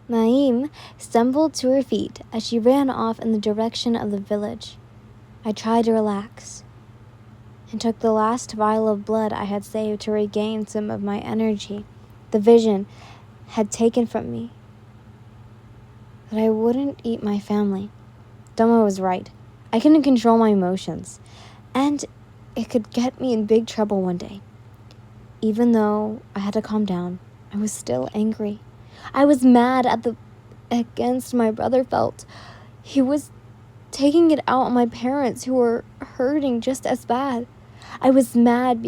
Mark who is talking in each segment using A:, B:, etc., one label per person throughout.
A: Naim stumbled to her feet as she ran off in the direction of the village. I tried to relax and took the last vial of blood I had saved to regain some of my energy the vision had taken from me. But I wouldn't eat my family. Doma was right. I couldn't control my emotions, and it could get me in big trouble one day. Even though I had to calm down, I was still angry. I was mad against my brother felt. He was taking it out on my parents who were hurting just as bad. I was mad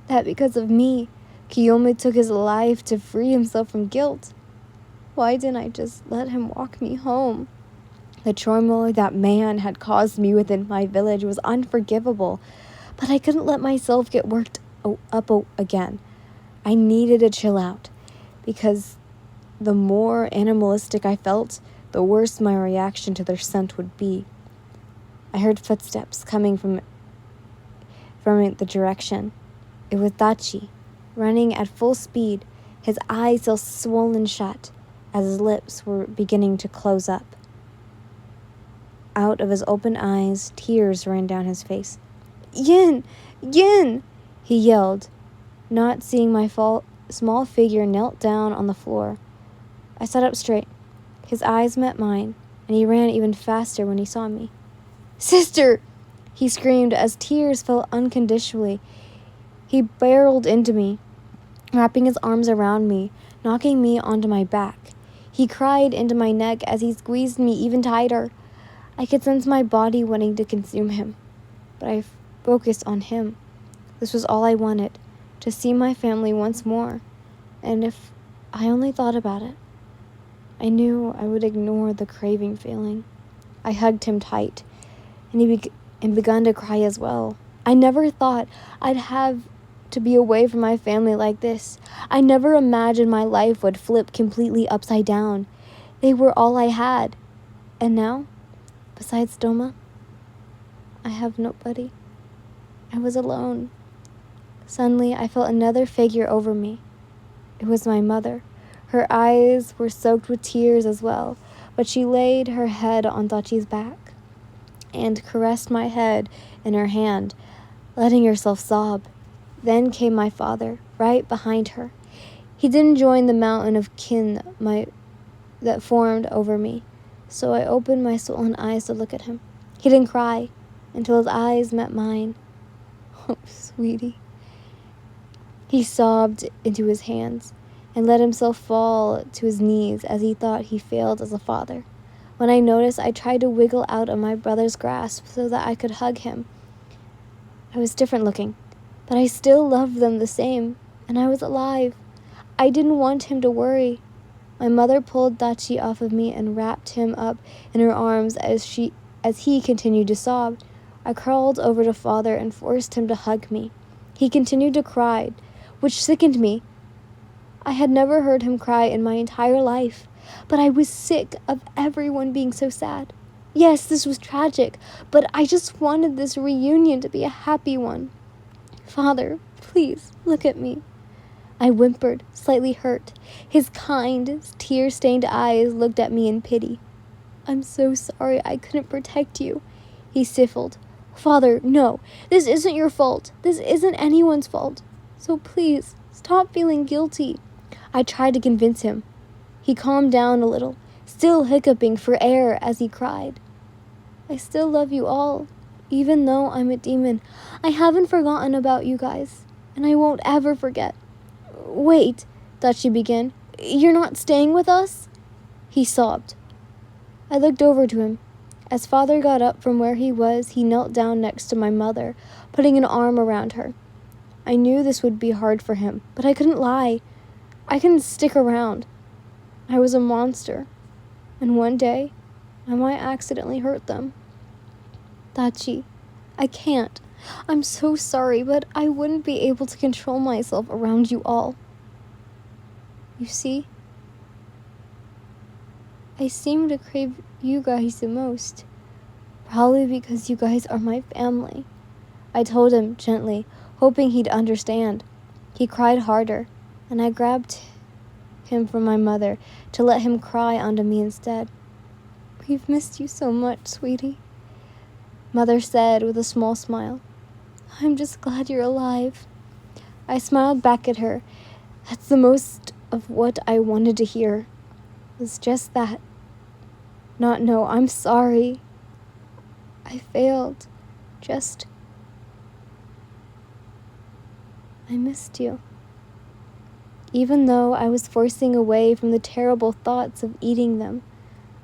A: because of me, Kiyome took his life to free himself from guilt. Why didn't I just let him walk me home? The turmoil that man had caused me within my village was unforgivable, but I couldn't let myself get worked up again. I needed to chill out, because the more animalistic I felt, the worse my reaction to their scent would be. I heard footsteps coming from the direction. It was Dachi, running at full speed, his eyes still swollen shut, as his lips were beginning to close up. Out of his open eyes, tears ran down his face. "Yin! Yin!" he yelled, not seeing my small figure knelt down on the floor. I sat up straight. His eyes met mine, and he ran even faster when he saw me. "Sister!" he screamed as tears fell unconditionally. He barreled into me, wrapping his arms around me, knocking me onto my back. He cried into my neck as he squeezed me even tighter. I could sense my body wanting to consume him, but I focused on him. This was all I wanted, to see my family once more, and if I only thought about it, I knew I would ignore the craving feeling. I hugged him tight, and he began to cry as well. I never thought I'd have to be away from my family like this. I never imagined my life would flip completely upside down. They were all I had. And now, besides Doma, I have nobody. I was alone. Suddenly, I felt another figure over me. It was my mother. Her eyes were soaked with tears as well, but she laid her head on Dachi's back and caressed my head in her hand, letting herself sob. Then came my father, right behind her. He didn't join the mountain of kin that formed over me, so I opened my swollen eyes to look at him. He didn't cry until his eyes met mine. "Oh, sweetie." He sobbed into his hands and let himself fall to his knees as he thought he failed as a father. When I noticed, I tried to wiggle out of my brother's grasp so that I could hug him. I was different looking, but I still loved them the same, and I was alive. I didn't want him to worry. My mother pulled Dachi off of me and wrapped him up in her arms as he continued to sob. I crawled over to father and forced him to hug me. He continued to cry, which sickened me. I had never heard him cry in my entire life, but I was sick of everyone being so sad. Yes, this was tragic, but I just wanted this reunion to be a happy one. "Father, please, look at me." I whimpered, slightly hurt. His kind, tear-stained eyes looked at me in pity. "I'm so sorry I couldn't protect you," he sniffled. "Father, no, this isn't your fault. This isn't anyone's fault. So please, stop feeling guilty." I tried to convince him. He calmed down a little, still hiccuping for air as he cried. "I still love you all, even though I'm a demon. I haven't forgotten about you guys, and I won't ever forget." "Wait," Dachi began. "You're not staying with us?" He sobbed. I looked over to him. As father got up from where he was, he knelt down next to my mother, putting an arm around her. I knew this would be hard for him, but I couldn't lie. I couldn't stick around. I was a monster, and one day, I might accidentally hurt them. "Dachi, I can't. I'm so sorry, but I wouldn't be able to control myself around you all. You see, I seem to crave you guys the most, probably because you guys are my family." I told him gently, hoping he'd understand. He cried harder, and I grabbed him from my mother to let him cry onto me instead. "We've missed you so much, sweetie," Mother said with a small smile. "I'm just glad you're alive." I smiled back at her. That's the most of what I wanted to hear. It was just that. Not no, I'm sorry. I failed. I missed you. Even though I was forcing away from the terrible thoughts of eating them,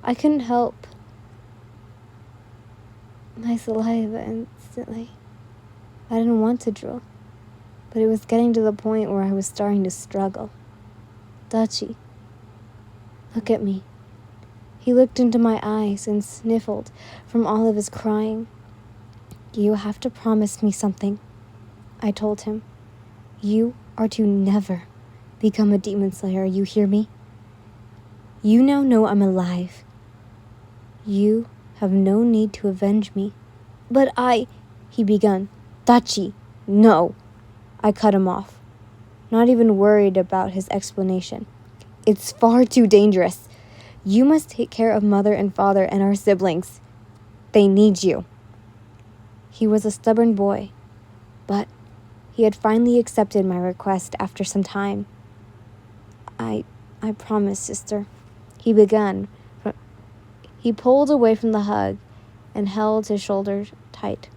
A: I couldn't help my saliva instantly. I didn't want to drool, but it was getting to the point where I was starting to struggle. "Dachi, look at me." He looked into my eyes and sniffled from all of his crying. "You have to promise me something," I told him. "You are to never become a demon slayer, you hear me? You now know I'm alive. You have no need to avenge me." "But he began. "Dachi, no." I cut him off, not even worried about his explanation. "It's far too dangerous. You must take care of Mother and Father and our siblings. They need you." He was a stubborn boy, but he had finally accepted my request after some time. I promise, sister," he began. He pulled away from the hug and held his shoulders tight.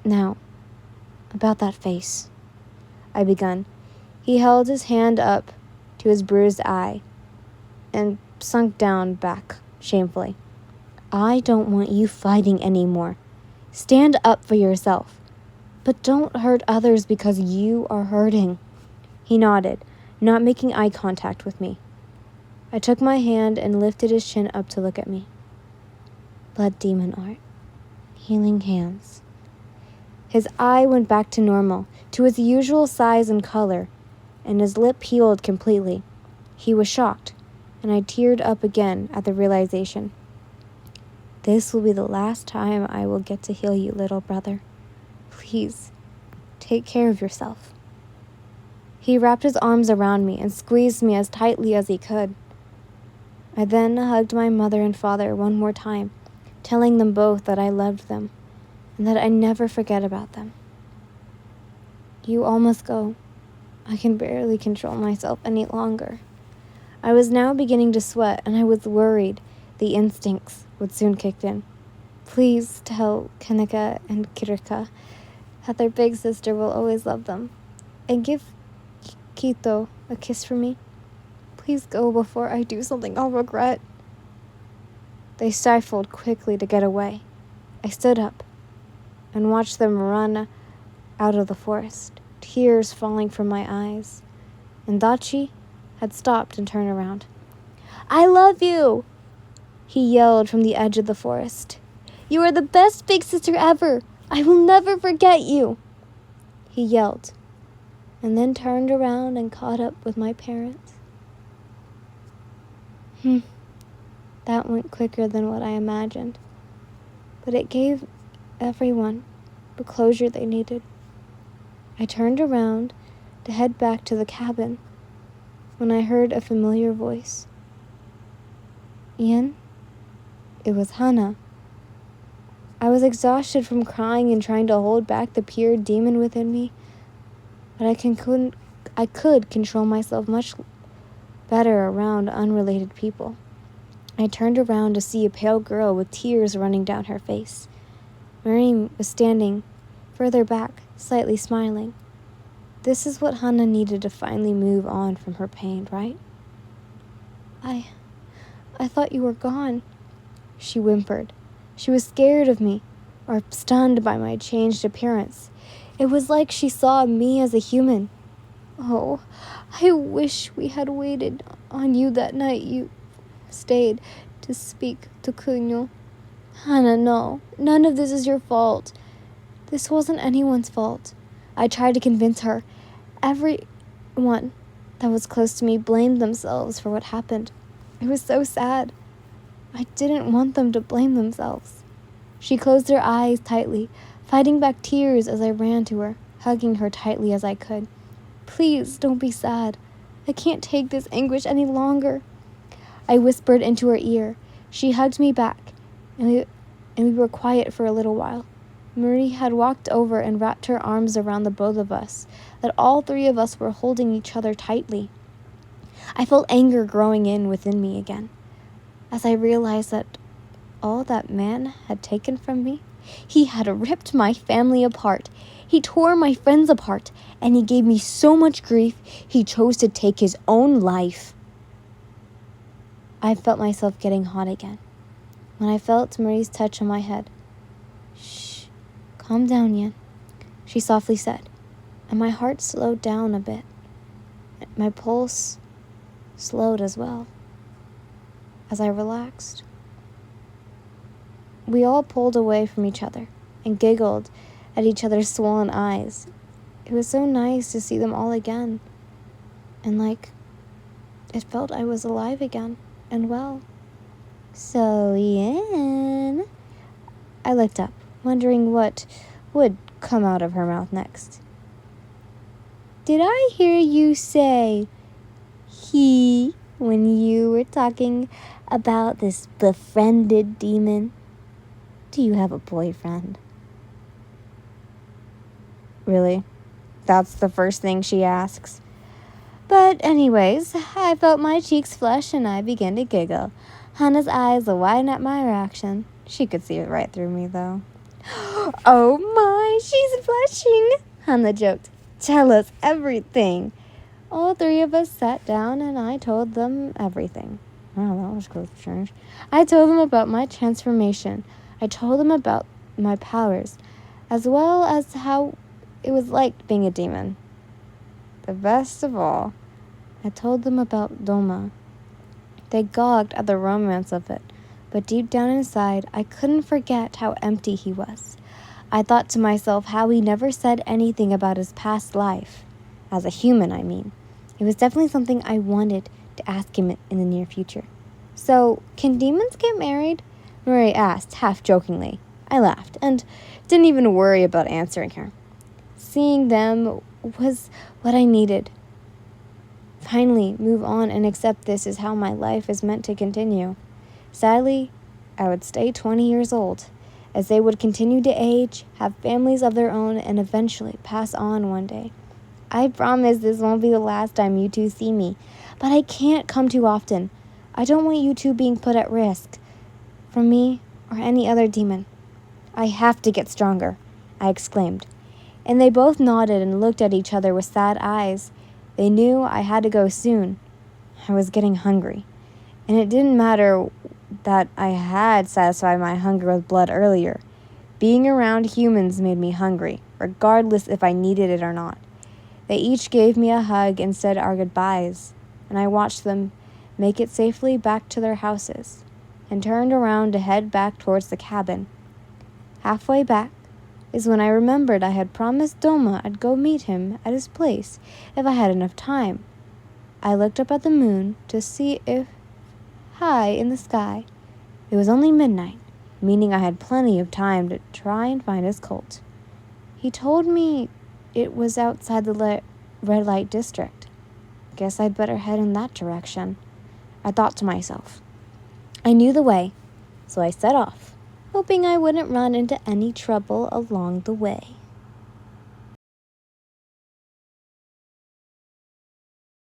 A: "Now, about that face," I began. He held his hand up to his bruised eye and sunk down back shamefully. "I don't want you fighting anymore. Stand up for yourself, but don't hurt others because you are hurting." He nodded, not making eye contact with me. I took my hand and lifted his chin up to look at me. Blood demon art. Healing hands. His eye went back to normal, to its usual size and color, and his lip healed completely. He was shocked, and I teared up again at the realization. "This will be the last time I will get to heal you, little brother. Please, take care of yourself." He wrapped his arms around me and squeezed me as tightly as he could. I then hugged my mother and father one more time, telling them both that I loved them and that I never forget about them. "You all must go. I can barely control myself any longer." I was now beginning to sweat, and I was worried the instincts would soon kick in. "Please tell Kaneka and Kirika that their big sister will always love them. And give Kito a kiss for me. Please go before I do something I'll regret." They stifled quickly to get away. I stood up and watched them run out of the forest, tears falling from my eyes. And Dachi had stopped and turned around. "I love you!" he yelled from the edge of the forest. "You are the best big sister ever! I will never forget you!" He yelled, and then turned around and caught up with my parents. That went quicker than what I imagined, but it gave everyone the closure they needed. I turned around to head back to the cabin when I heard a familiar voice. "Ian?" It was Hana. I was exhausted from crying and trying to hold back the pure demon within me, but I could control myself much better around unrelated people. I turned around to see a pale girl with tears running down her face. Maureen was standing further back, slightly smiling. This is what Hana needed to finally move on from her pain, right? I thought you were gone," she whimpered. She was scared of me, or stunned by my changed appearance. It was like she saw me as a human. "Oh, I wish we had waited on you that night you stayed to speak to Kunyo. Hana, no, none of this is your fault. This wasn't anyone's fault." I tried to convince her. Everyone that was close to me blamed themselves for what happened. It was so sad. I didn't want them to blame themselves. She closed her eyes tightly, fighting back tears as I ran to her, hugging her tightly as I could. "Please, don't be sad. I can't take this anguish any longer. I whispered into her ear. She hugged me back, and we were quiet for a little while. Marie had walked over and wrapped her arms around the both of us, that all three of us were holding each other tightly. I felt anger growing in within me again, as I realized that all that man had taken from me, he had ripped my family apart. He tore my friends apart, and he gave me so much grief, he chose to take his own life. I felt myself getting hot again when I felt Marie's touch on my head. Shh, calm down, Yen, she softly said, and my heart slowed down a bit. My pulse slowed as well as I relaxed. We all pulled away from each other and giggled at each other's swollen eyes. It was so nice to see them all again, and like it felt I was alive again and well. So, Yen, I looked up, wondering what would come out of her mouth next. Did I hear you say he when you were talking about this befriended demon? Do you have a boyfriend? Really? That's the first thing she asks. But anyways, I felt my cheeks flush and I began to giggle. Hannah's eyes widened at my reaction. She could see it right through me, though. Oh my, she's blushing, Hannah joked. Tell us everything. All three of us sat down and I told them everything. Wow, that was close to change. I told them about my transformation. I told them about my powers, as well as how it was like being a demon. The best of all, I told them about Doma. They gawked at the romance of it, but deep down inside, I couldn't forget how empty he was. I thought to myself how he never said anything about his past life. As a human, I mean. It was definitely something I wanted to ask him in the near future. So, can demons get married? Marie asked, half jokingly. I laughed, and didn't even worry about answering her. Seeing them was what I needed. Finally, move on and accept this is how my life is meant to continue. Sadly, I would stay 20 years old, as they would continue to age, have families of their own, and eventually pass on one day. I promise this won't be the last time you two see me, but I can't come too often. I don't want you two being put at risk, from me or any other demon. I have to get stronger, I exclaimed. And they both nodded and looked at each other with sad eyes. They knew I had to go soon. I was getting hungry, and it didn't matter that I had satisfied my hunger with blood earlier. Being around humans made me hungry, regardless if I needed it or not. They each gave me a hug and said our goodbyes, and I watched them make it safely back to their houses, and turned around to head back towards the cabin. Halfway back is when I remembered I had promised Doma I'd go meet him at his place if I had enough time. I looked up at the moon to see if high in the sky. It was only midnight, meaning I had plenty of time to try and find his cult. He told me it was outside the red light district. Guess I'd better head in that direction, I thought to myself. I knew the way, so I set off, hoping I wouldn't run into any trouble along the way.